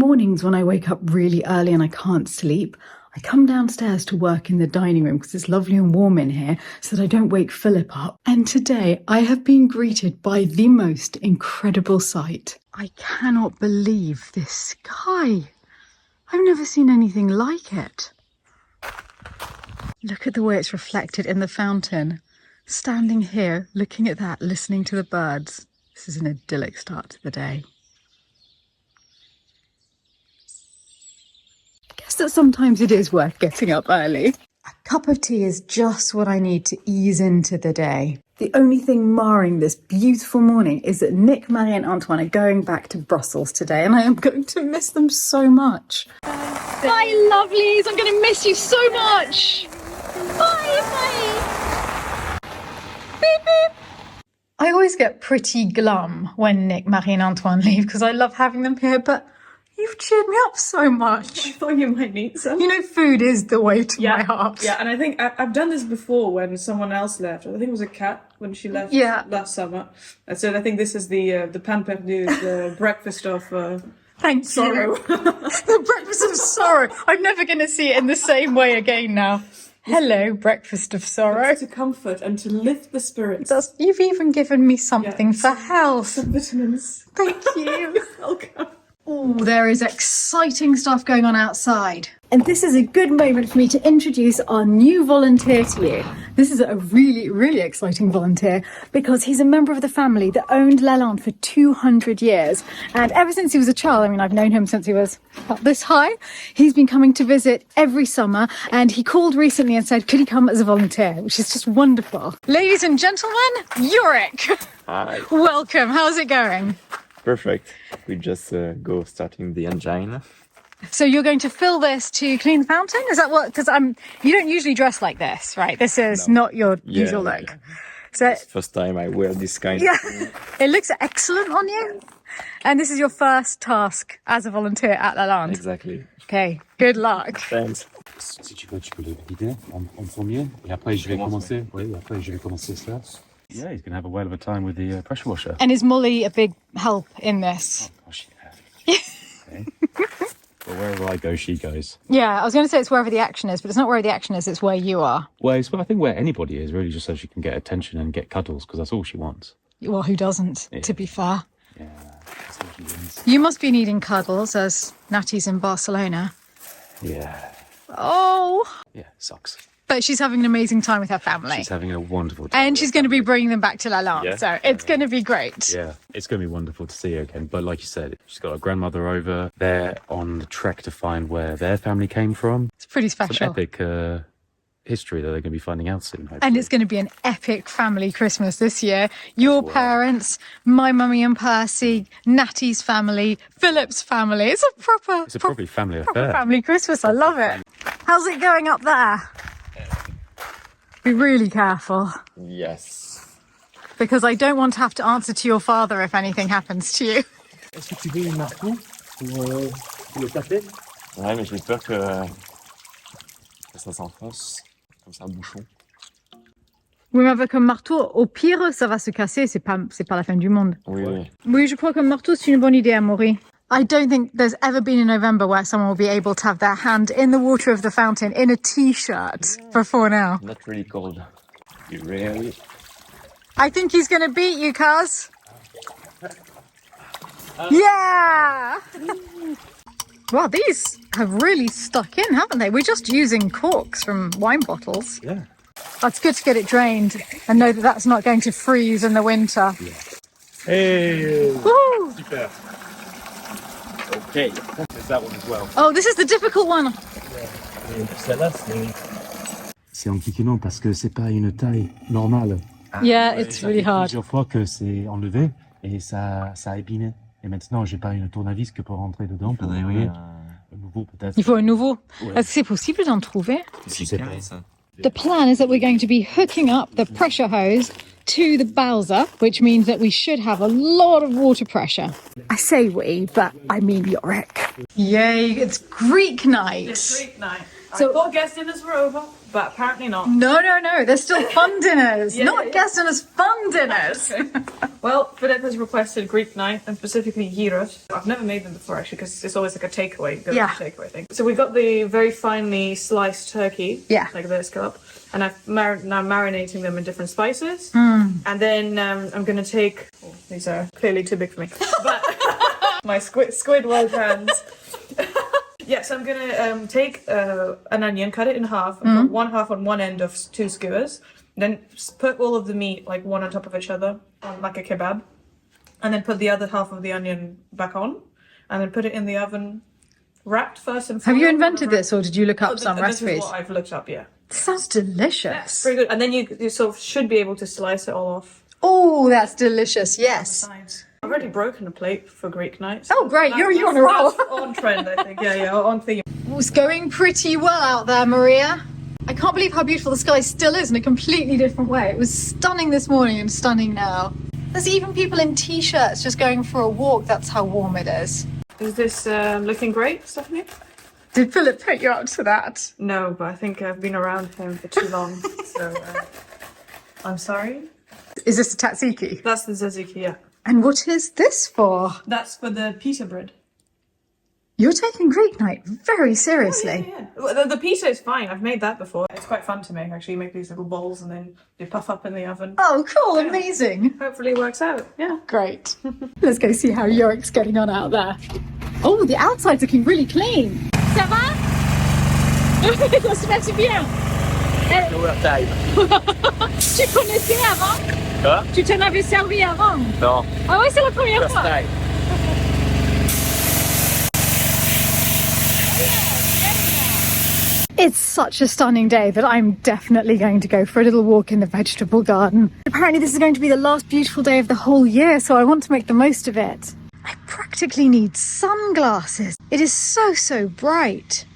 mornings when I wake up really early and I can't sleep, I come downstairs to work in the dining room because it's lovely and warm in here so that I don't wake Philip up. And today I have been greeted by the most incredible sight. I cannot believe this sky. I've never seen anything like it. Look at the way it's reflected in the fountain. Standing here, looking at that, listening to the birds. This is an idyllic start to the day. I guess that sometimes it is worth getting up early. A cup of tea is just what I need to ease into the day. The only thing marring this beautiful morning is that Nick, Marie and Antoine are going back to Brussels today and I am going to miss them so much. Bye, lovelies! I'm going to miss you so much! Bye, bye! Beep, beep! I always get pretty glum when Nick, Marie and Antoine leave because I love having them here, but you've cheered me up so much. I thought you might need some. You know, food is the way to my heart. Yeah, and I think I've done this before when someone else left. I think it was a cat when she left last summer. And so I think this is the pain perdu, the breakfast of Thank sorrow. You. The breakfast of sorrow. I'm never going to see it in the same way again now. Hello, breakfast of sorrow. To comfort and to lift the spirits. You've even given me something for health. Some vitamins. Thank you. Welcome. Oh, there is exciting stuff going on outside. And this is a good moment for me to introduce our new volunteer to you. This is a really, really exciting volunteer because he's a member of the family that owned Lalande for 200 years. And ever since he was a child, I mean, I've known him since he was about this high, he's been coming to visit every summer. And he called recently and said, could he come as a volunteer, which is just wonderful. Ladies and gentlemen, Yorick. Hi. Welcome. How's it going? Perfect. We just go starting the engine. So you're going to fill this to clean the fountain? Is that what? Because you don't usually dress like this, right? This is not your usual look. Yeah. So It's the first time I wear this kind. Yeah, it looks excellent on you. And this is your first task as a volunteer at Lalande. Exactly. Okay, good luck. Thanks. Si tu peux le vider en premier. Et après, je vais commencer. Oui, après, je vais commencer ça. Yeah, he's going to have a whale of a time with the pressure washer. And is Molly a big help in this? Oh, gosh, yeah. Okay. Well, wherever I go, she goes. Yeah, I was going to say it's wherever the action is, but it's not where the action is, it's where you are. Well, I think where anybody is, really, just so she can get attention and get cuddles, because that's all she wants. Well, who doesn't, to be fair? Yeah, that's all she wants. You must be needing cuddles as Natty's in Barcelona. Yeah. Oh! Yeah, sucks. But she's having an amazing time with her family. She's having a wonderful time. And she's going to be bringing them back to Lalande, so it's going to be great. Yeah, it's going to be wonderful to see her again. But like you said, she's got her grandmother over. They're on the trek to find where their family came from. It's pretty special. Some epic history that they're going to be finding out soon, hopefully. And it's going to be an epic family Christmas this year. Your parents, my mummy and Percy, Natty's family, Philip's family. It's a proper family affair. Proper family Christmas. I love it. How's it going up there? Be really careful. Yes. Because I don't want to have to answer to your father if anything happens to you. Est-ce que tu veux un marteau pour le taper? Ouais, mais j'ai peur que ça s'enfonce comme ça, un bouchon. Remember qu'un marteau, au pire, ça va se casser. C'est pas la fin du monde. Oui, oui. Oui, je crois qu'un marteau, c'est une bonne idée, Amaury. I don't think there's ever been a November where someone will be able to have their hand in the water of the fountain in a t-shirt before now. Not really cold. You really? I think he's going to beat you, cuz. Yeah! Well, these have really stuck in, haven't they? We're just using corks from wine bottles. Yeah. It's good to get it drained and know that that's not going to freeze in the winter. Yeah. Hey! Woo! Super. Okay, there's that one as well. Oh, this is the difficult one. Celle-là, c'est antiquement parce que c'est pas une taille normale. Yeah, it's really hard. Plusieurs fois que c'est enlevé et ça a abîmé. Et maintenant, j'ai pas une tournevis que pour rentrer dedans. Pour un nouveau peut-être. Il faut un nouveau. Est-ce que c'est possible d'en trouver? Je sais pas. The plan is that we're going to be hooking up the pressure hose to the Bowser, which means that we should have a lot of water pressure. I say we, but I mean Yorick. Yay, it's Greek night. It's Greek night. So I thought guest dinners were over, but apparently not. No, they're still fun dinners. Not guest dinners, fun dinners. Okay. Well, Philip has requested Greek night, and specifically gyros. I've never made them before, actually, because it's always like a takeaway. Takeaway thing. So we've got the very finely sliced turkey, like this cup, and I'm now marinating them in different spices. And then I'm going to take... Oh, these are clearly too big for me. But my Squidward hands... Yes, I'm going to take an onion, cut it in half, and put one half on one end of 2 skewers. Then put all of the meat, like one on top of each other, like a kebab. And then put the other half of the onion back on. And then put it in the oven, wrapped first and foil. Have you invented this, or did you look up some recipes? This is what I've looked up, yeah. This sounds delicious. Yeah, very good. And then you sort of should be able to slice it all off. Oh, that's delicious, yes. I've already broken a plate for Greek night. So oh, great, you're on a roll. That's on trend, I think. Yeah, on theme. It's going pretty well out there, Maria. I can't believe how beautiful the sky still is in a completely different way. It was stunning this morning and stunning now. There's even people in t-shirts just going for a walk. That's how warm it is. Is this looking great, Stephanie? Did Philip put you up to that? No, but I think I've been around him for too long. So I'm sorry. Is this a tzatziki? That's the tzatziki, yeah. And what is this for? That's for the pita bread. You're taking Greek night very seriously. Oh, yeah. Well, the pita is fine. I've made that before. It's quite fun to make, actually. You make these little balls and then they puff up in the oven. Oh, cool. Amazing. Hopefully it works out. Yeah. Great. Let's go see how Yorick's getting on out there. Oh, the outside's looking really clean. Ça va? Ça se passe bien. Tu connaissais avant? Quoi? Tu t'en avais servi avant? Non. Ah ouais, c'est la première fois. It's such a stunning day that I'm definitely going to go for a little walk in the vegetable garden. Apparently this is going to be the last beautiful day of the whole year, so I want to make the most of it. I practically need sunglasses. It is so bright.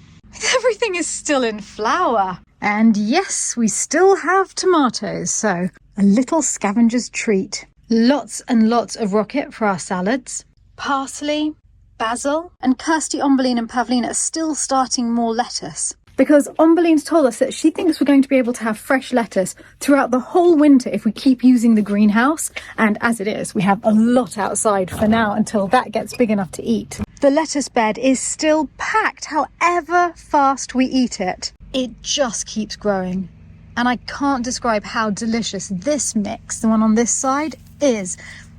Everything is still in flower. And yes, we still have tomatoes, so a little scavenger's treat. Lots and lots of rocket for our salads. Parsley, basil, and Kirsty, Ombeline and Pavlina are still starting more lettuce. Because Ombeline's told us that she thinks we're going to be able to have fresh lettuce throughout the whole winter if we keep using the greenhouse. And as it is, we have a lot outside for now until that gets big enough to eat. The lettuce bed is still packed however fast we eat it. It just keeps growing. And I can't describe how delicious this mix, the one on this side, is.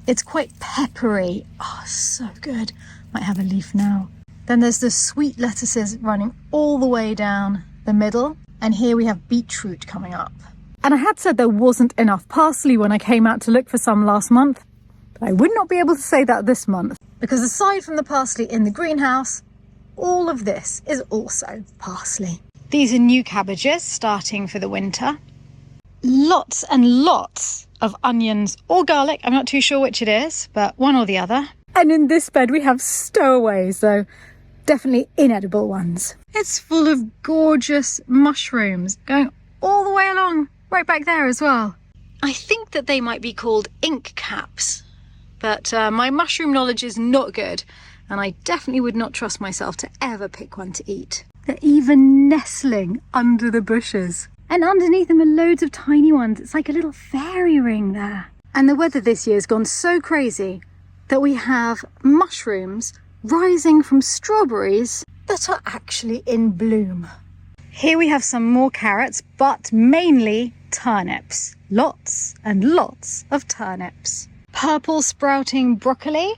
It's quite peppery. Oh, so good. Might have a leaf now. Then there's the sweet lettuces running all the way down the middle. And here we have beetroot coming up. And I had said there wasn't enough parsley when I came out to look for some last month. But I would not be able to say that this month. Because aside from the parsley in the greenhouse, all of this is also parsley. These are new cabbages starting for the winter. Lots and lots of onions or garlic. I'm not too sure which it is, but one or the other. And in this bed we have stowaways, though definitely inedible ones. It's full of gorgeous mushrooms going all the way along, right back there as well. I think that they might be called ink caps, but my mushroom knowledge is not good, and I definitely would not trust myself to ever pick one to eat. They're even nestling under the bushes. And underneath them are loads of tiny ones. It's like a little fairy ring there. And the weather this year has gone so crazy that we have mushrooms rising from strawberries that are actually in bloom. Here we have some more carrots, but mainly turnips. Lots and lots of turnips. Purple sprouting broccoli.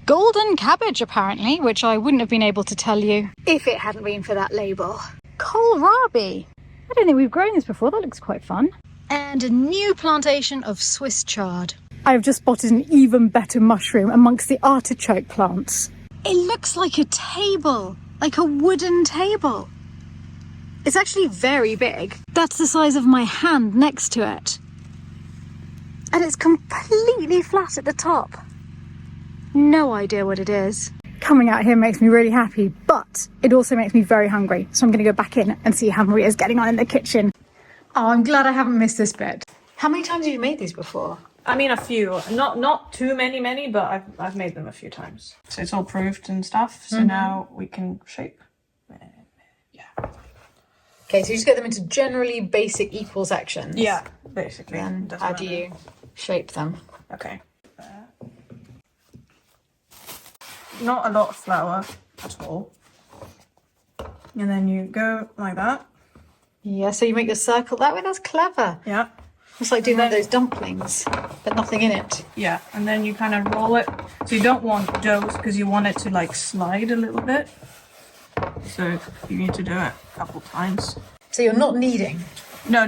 Golden cabbage, apparently, which I wouldn't have been able to tell you if it hadn't been for that label. Kohlrabi. I don't think we've grown this before. That looks quite fun. And a new plantation of Swiss chard. I've just spotted an even better mushroom amongst the artichoke plants. It looks like a table, like a wooden table. It's actually very big. That's the size of my hand next to it. And it's completely flat at the top. No idea what it is. Coming out here makes me really happy, but it also makes me very hungry. So I'm going to go back in and see how Maria's getting on in the kitchen. Oh, I'm glad I haven't missed this bit. How many times have you made these before? I mean, a few. Not too many, but I've made them a few times. So it's all proofed and stuff. So now we can shape. Yeah. Okay, so you just get them into generally basic equal sections. Yeah, basically. Then Doesn't how do matter. you shape them? Okay. Not a lot of flour at all. And then you go like that. Yeah, so you make a circle that way. That's clever. Yeah. It's like doing one of those dumplings, but nothing in it. Yeah, and then you kind of roll it. So you don't want dough because you want it to like slide a little bit. So you need to do it a couple times. So you're not kneading? No,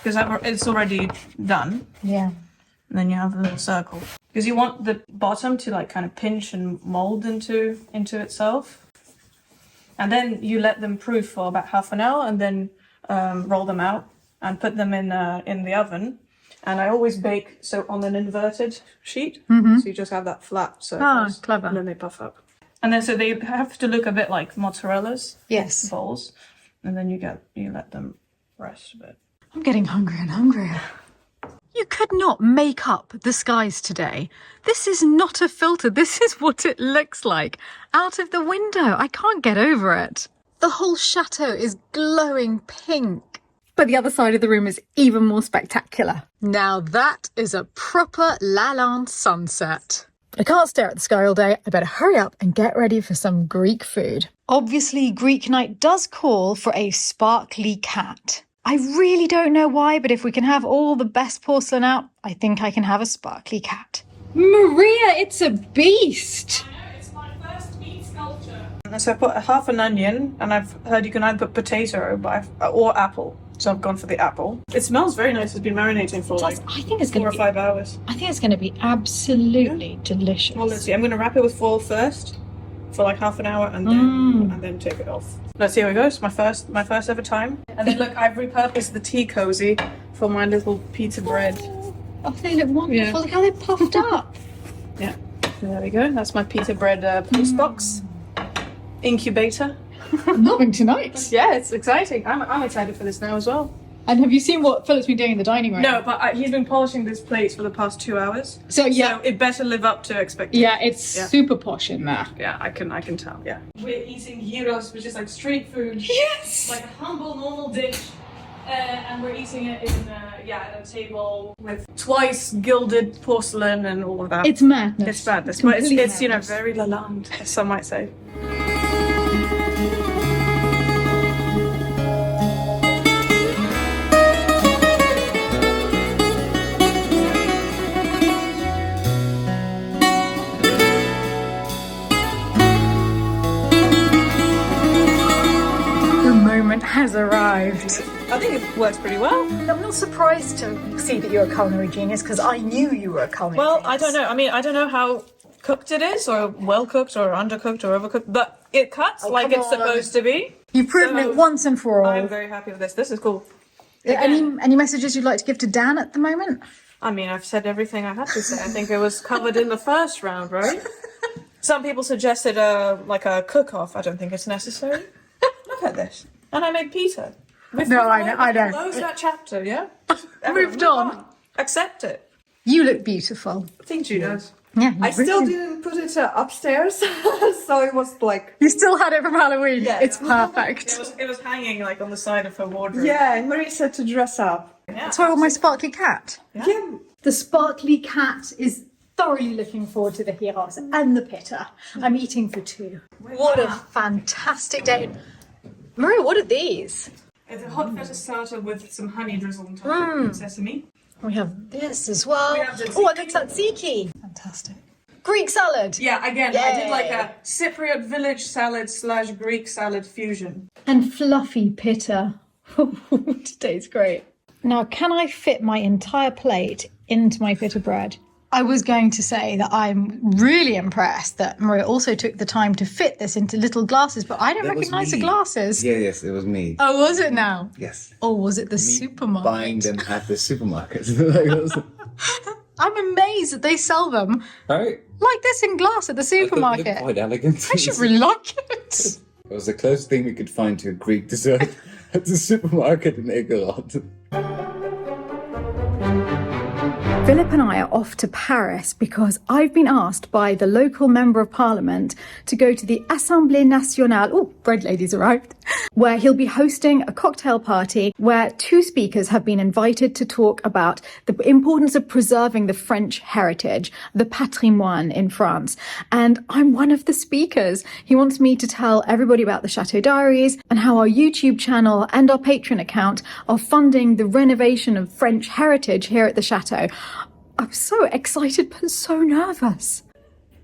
because it's already done. Yeah. And then you have a little circle. Because you want the bottom to like kind of pinch and mold into itself. And then you let them proof for about half an hour and then roll them out and put them in the oven. And I always bake on an inverted sheet. So you just have that flat surface. Clever. And then they puff up. And then so they have to look a bit like mozzarellas. Yes. Balls. And then you let them rest a bit. I'm getting hungrier and hungrier. You could not make up the skies today. This is not a filter. This is what it looks like out of the window. I can't get over it. The whole chateau is glowing pink. But the other side of the room is even more spectacular. Now that is a proper Lalande sunset. I can't stare at the sky all day. I better hurry up and get ready for some Greek food. Obviously, Greek night does call for a sparkly cat. I really don't know why, but if we can have all the best porcelain out, I think I can have a sparkly cat. Maria, it's a beast! I know, it's my first meat sculpture. So I put half an onion, and I've heard you can either put potato or apple. So I've gone for the apple. It smells very nice. It's been marinating for I think it's 4 or 5 hours. I think it's going to be absolutely delicious. Well, let's see. I'm going to wrap it with foil first for like half an hour and then take it off. Let's see how it goes. My first ever time. And then look, I've repurposed the tea cozy for my little pita bread. Oh, they look wonderful. Yeah. Look how they're puffed up. Yeah. So there we go. That's my pita bread post box incubator. I'm loving tonight. Yeah, it's exciting. I'm excited for this now as well. And have you seen what Philip's been doing in the dining room? No, but he's been polishing this plates for the past 2 hours. So yeah, So it better live up to expectations. yeah, it's super posh in there. Yeah, I can tell. Yeah. We're eating gyros, which is like street food. Yes. Like a humble, normal dish. And we're eating it at a table with twice gilded porcelain and all of that. It's madness. It's madness, but it's madness. very Lalande, as some might say. Has arrived. I think it works pretty well. I'm not surprised to see that you're a culinary genius because I knew you were a culinary genius. Well, I don't know. I mean, I don't know how cooked it is, or well cooked, or undercooked, or overcooked, but it cuts like it's supposed to be. You've proven it once and for all. I'm very happy with this. This is cool. Any messages you'd like to give to Dan at the moment? I mean, I've said everything I had to say. I think it was covered in the first round, right? Some people suggested like a cook-off. I don't think it's necessary. Look at this. And I made pita. I know. Close that chapter, yeah? Moved on. Accept it. You look beautiful. I think she does. Yeah, I still didn't put it upstairs, so it was like... You still had it from Halloween. Yeah. It's perfect. It was hanging like on the side of her wardrobe. Yeah, and Marie said to dress up. Yeah. That's why I got my sparkly cat. Yeah. The sparkly cat is thoroughly looking forward to the gyros and the pita. I'm eating for 2. What a fantastic day. Maria, what are these? It's a hot feta starter with some honey drizzled on top and sesame. We have this as well. We have the Oh, and the tzatziki. Fantastic. Greek salad. Yeah, again, I did Yay. like a Cypriot village salad / Greek salad fusion. And fluffy pita. Today's great. Now, can I fit my entire plate into my pita bread? I was going to say that I'm really impressed that Maria also took the time to fit this into little glasses, but I don't recognise the glasses. Yeah, yes, it was me. Oh, was it now? Yes. Or was it the supermarket? Buying them at the supermarket. I'm amazed that they sell them Right? like this in glass at the supermarket. Quite elegant. I should really like it. It was the closest thing we could find to a Greek dessert at the supermarket in Egerod. Philip and I are off to Paris because I've been asked by the local member of parliament to go to the Assemblée Nationale, oh, bread lady's arrived, where he'll be hosting a cocktail party where two speakers have been invited to talk about the importance of preserving the French heritage, the patrimoine in France. And I'm one of the speakers. He wants me to tell everybody about the Chateau Diaries and how our YouTube channel and our Patreon account are funding the renovation of French heritage here at the Chateau. I'm so excited but so nervous.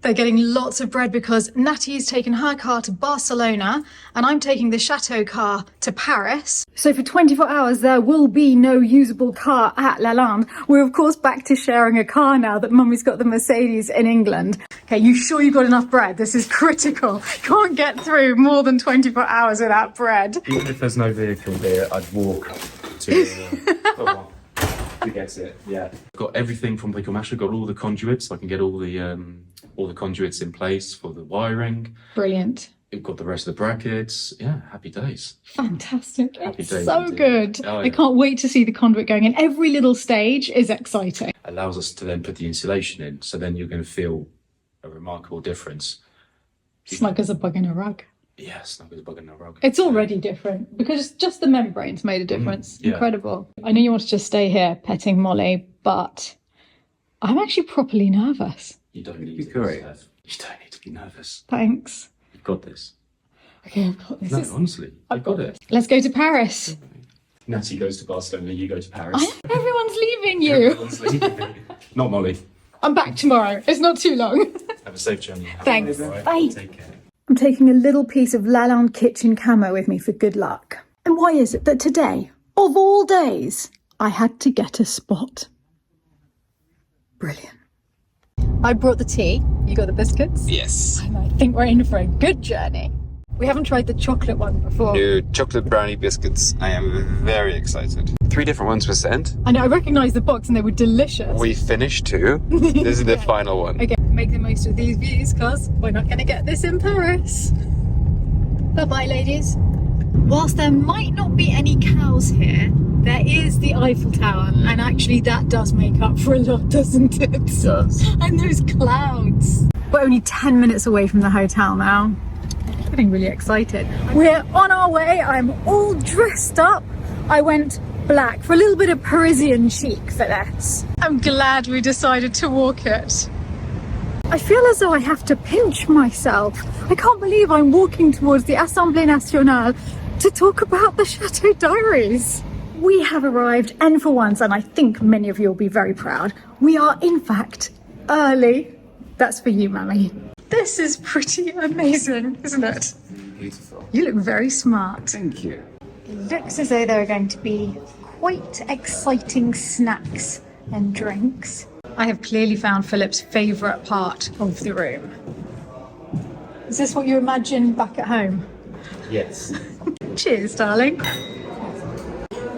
They're getting lots of bread because Natty's taken her car to Barcelona and I'm taking the Chateau car to Paris. So for 24 hours there will be no usable car at Lalande. We're of course back to sharing a car now that Mummy's got the Mercedes in England. Okay, you sure you've got enough bread? This is critical. Can't get through more than 24 hours without bread. Even if there's no vehicle there, I'd walk to get it. Yeah, got everything from Bricomash. I've got all the conduits. So I can get all the conduits in place for the wiring. Brilliant. We've got the rest of the brackets. Yeah, happy days. Fantastic. Happy It's days so indeed. good. Oh, I yeah. can't wait to see the conduit going in. Every little stage is exciting. Allows us to then put the insulation in. So then you're going to feel a remarkable difference. Snug as a bug in a rug. Yeah, snug as a bug in a rug. It's already different because just the membrane's made a difference. yeah. Incredible. I know you wanted to stay here petting Molly, but I'm actually properly nervous. You don't need to be great. nervous. You don't need to be nervous. Thanks. You've got this. Okay, I've got this. No, honestly, I've got it. Let's go to Paris. Natty goes to Barcelona, you go to Paris. Everyone's leaving you. Everyone's leaving. Not Molly. I'm back tomorrow. It's not too long. Have a safe journey. Thanks. Right. Bye. Take care. I'm taking a little piece of Lalande kitchen camo with me for good luck. And why is it that today, of all days, I had to get a spot? Brilliant. I brought the tea. You got the biscuits? Yes. And I think we're in for a good journey. We haven't tried the chocolate one before. New chocolate brownie biscuits. I am very excited. 3 different ones were sent. I know, I recognised the box and they were delicious. We finished 2. This is the final one. Okay, make the most of these views because we're not going to get this in Paris. Bye-bye, ladies. Whilst there might not be any cows here, there is the Eiffel Tower, and actually that does make up for a lot, doesn't it? It does. And those clouds. We're only 10 minutes away from the hotel now. Getting really excited. We're on our way. I'm all dressed up. I went black for a little bit of Parisian chic for this. I'm glad we decided to walk it. I feel as though I have to pinch myself. I can't believe I'm walking towards the Assemblée Nationale to talk about the Chateau Diaries. We have arrived, and for once, and I think many of you will be very proud, we are in fact early. That's for you, Mammy. This is pretty amazing, isn't it? Beautiful. You look very smart. Thank you. It looks as though there are going to be quite exciting snacks and drinks. I have clearly found Philip's favourite part of the room. Is this what you imagine back at home? Yes. Cheers, darling.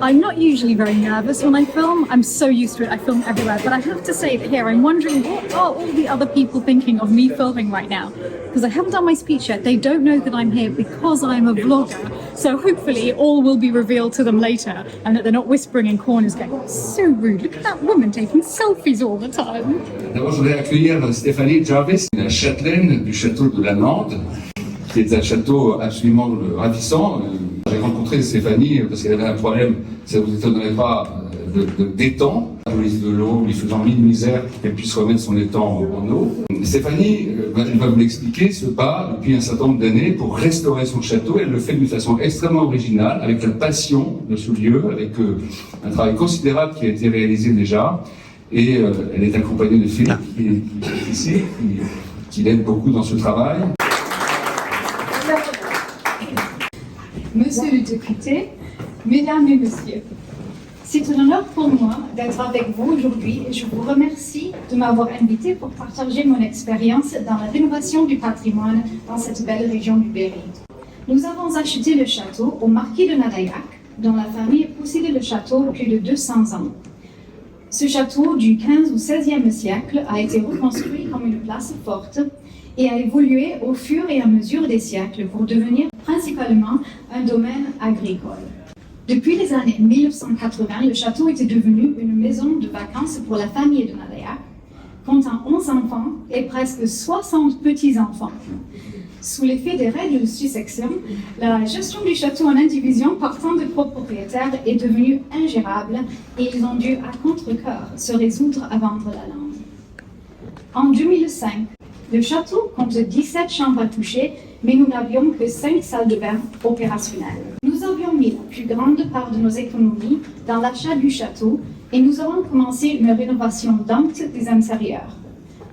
I'm not usually very nervous when I film. I'm so used to it. I film everywhere. But I have to say that here I'm wondering what are all the other people thinking of me filming right now? Because I haven't done my speech yet. They don't know that I'm here because I'm a vlogger. So hopefully all will be revealed to them later and that they're not whispering in corners going, oh, so rude. Look at that woman taking selfies all the time. D'abord, je voudrais accueillir Stéphanie Jarvis, la chatelaine du château de Lalande, qui est un château absolument ravissant. J'ai rencontré Stéphanie parce qu'elle avait un problème, ça ne vous étonnerait pas, d'étang. L'église de l'eau, lui faisant mille misères pour qu'elle puisse remettre son étang en eau. Stéphanie, elle va vous l'expliquer, se bat depuis un certain nombre d'années pour restaurer son château. Elle le fait d'une façon extrêmement originale, avec la passion de ce lieu, avec un travail considérable qui a été réalisé déjà. Et elle est accompagnée de Philippe qui est ici, qui l'aide beaucoup dans ce travail. Monsieur le député, mesdames et messieurs, c'est un honneur pour moi d'être avec vous aujourd'hui et je vous remercie de m'avoir invité pour partager mon expérience dans la rénovation du patrimoine dans cette belle région du Berry. Nous avons acheté le château au marquis de Nadaillac, dont la famille possédait le château plus de 200 ans. Ce château du 15 ou 16e siècle a été reconstruit comme une place forte et a évolué au fur et à mesure des siècles pour devenir principalement un domaine agricole. Depuis les années 1980, le château était devenu une maison de vacances pour la famille de Marillac, comptant 11 enfants et presque 60 petits-enfants. Sous l'effet des règles de succession, la gestion du château en indivision partant des propriétaires est devenue ingérable et ils ont dû, à contre-cœur, se résoudre à vendre Lalande. En 2005, le château compte 17 chambres à coucher, mais nous n'avions que 5 salles de bain opérationnelles. Nous avions mis la plus grande part de nos économies dans l'achat du château et nous avons commencé une rénovation lente des intérieurs.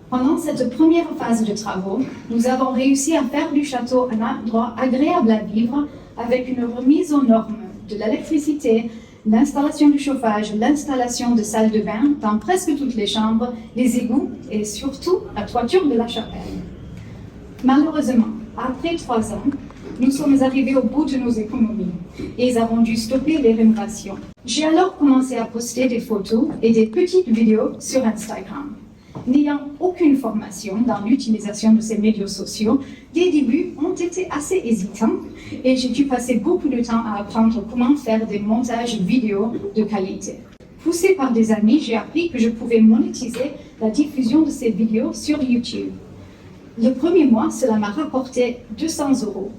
Pendant cette première phase de travaux, nous avons réussi à faire du château un endroit agréable à vivre avec une remise aux normes de l'électricité, l'installation du chauffage, l'installation de salles de bain dans presque toutes les chambres, les égouts et surtout la toiture de la chapelle. Malheureusement, après 3 ans, nous sommes arrivés au bout de nos économies et avons dû stopper les rénovations. J'ai alors commencé à poster des photos et des petites vidéos sur Instagram. N'ayant aucune formation dans l'utilisation de ces médias sociaux, les débuts ont été assez hésitants et j'ai dû passer beaucoup de temps à apprendre comment faire des montages vidéo de qualité. Poussée par des amis, j'ai appris que je pouvais monétiser la diffusion de ces vidéos sur YouTube. Le premier mois, cela m'a rapporté 200 €,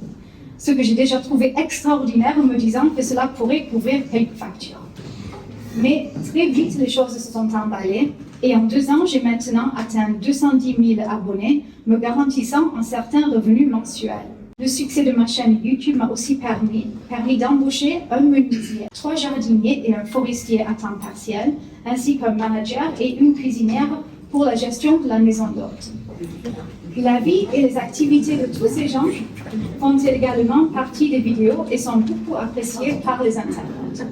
ce que j'ai déjà trouvé extraordinaire en me disant que cela pourrait couvrir quelques factures. Mais très vite, les choses se sont emballées et en 2 ans, j'ai maintenant atteint 210 000 abonnés, me garantissant un certain revenu mensuel. Le succès de ma chaîne YouTube m'a aussi permis d'embaucher un menuisier, 3 jardiniers et un forestier à temps partiel, ainsi qu'un manager et une cuisinière pour la gestion de la maison d'hôte. La vie et les activités de tous ces gens font également partie des vidéos et sont beaucoup appréciées par les internautes.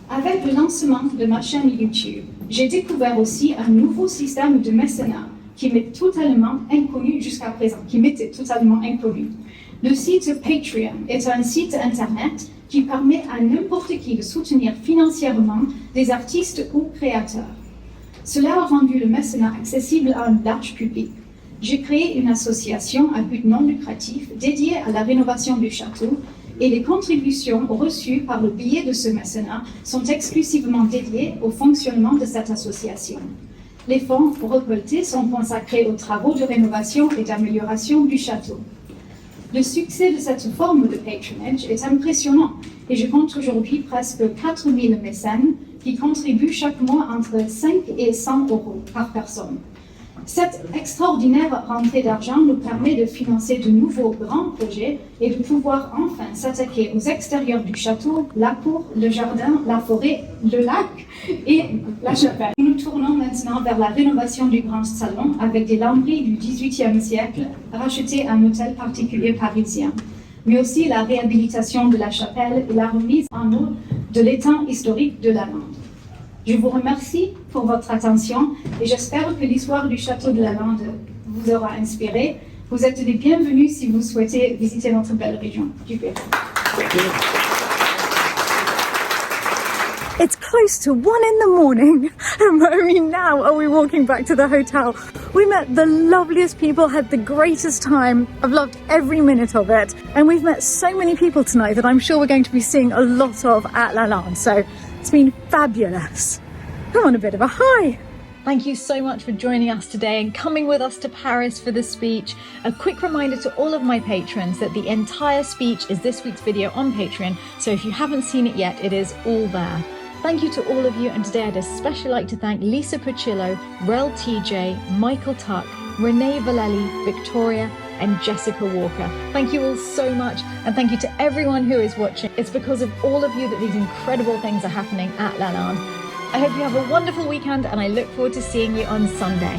Avec le lancement de ma chaîne YouTube, j'ai découvert aussi un nouveau système de mécénat qui m'est totalement inconnu jusqu'à présent, qui m'était totalement inconnu. Le site Patreon est un site internet qui permet à n'importe qui de soutenir financièrement des artistes ou créateurs. Cela a rendu le mécénat accessible à un large public. J'ai créé une association à but non lucratif dédiée à la rénovation du château et les contributions reçues par le biais de ce mécénat sont exclusivement dédiées au fonctionnement de cette association. Les fonds récoltés sont consacrés aux travaux de rénovation et d'amélioration du château. Le succès de cette forme de patronage est impressionnant et je compte aujourd'hui presque 4000 mécènes qui contribuent chaque mois entre 5 et 100 € par personne. Cette extraordinaire rentrée d'argent nous permet de financer de nouveaux grands projets et de pouvoir enfin s'attaquer aux extérieurs du château, la cour, le jardin, la forêt, le lac et la chapelle. Nous nous tournons maintenant vers la rénovation du grand salon avec des lambris du XVIIIe siècle rachetés à un hôtel particulier parisien, mais aussi la réhabilitation de la chapelle et la remise en eau de l'étang historique de Lalande. Je vous remercie pour votre attention et j'espère que l'histoire du Château de Lalande vous aura inspiré. Vous êtes les bienvenus si vous souhaitez visiter notre belle région du Pérou. It's close to 1 in the morning and only now are we walking back to the hotel. We met the loveliest people, had the greatest time. I've loved every minute of it. And we've met so many people tonight that I'm sure we're going to be seeing a lot of at Lalande. So it's been fabulous. I'm on a bit of a high. Thank you so much for joining us today and coming with us to Paris for the speech. A quick reminder to all of my patrons that the entire speech is this week's video on Patreon. So if you haven't seen it yet, it is all there. Thank you to all of you, and today I'd especially like to thank Lisa Pacillo, Rel TJ, Michael Tuck, Renee Valelli, Victoria, and Jessica Walker. Thank you all so much, and thank you to everyone who is watching. It's because of all of you that these incredible things are happening at Lalande. I hope you have a wonderful weekend, and I look forward to seeing you on Sunday.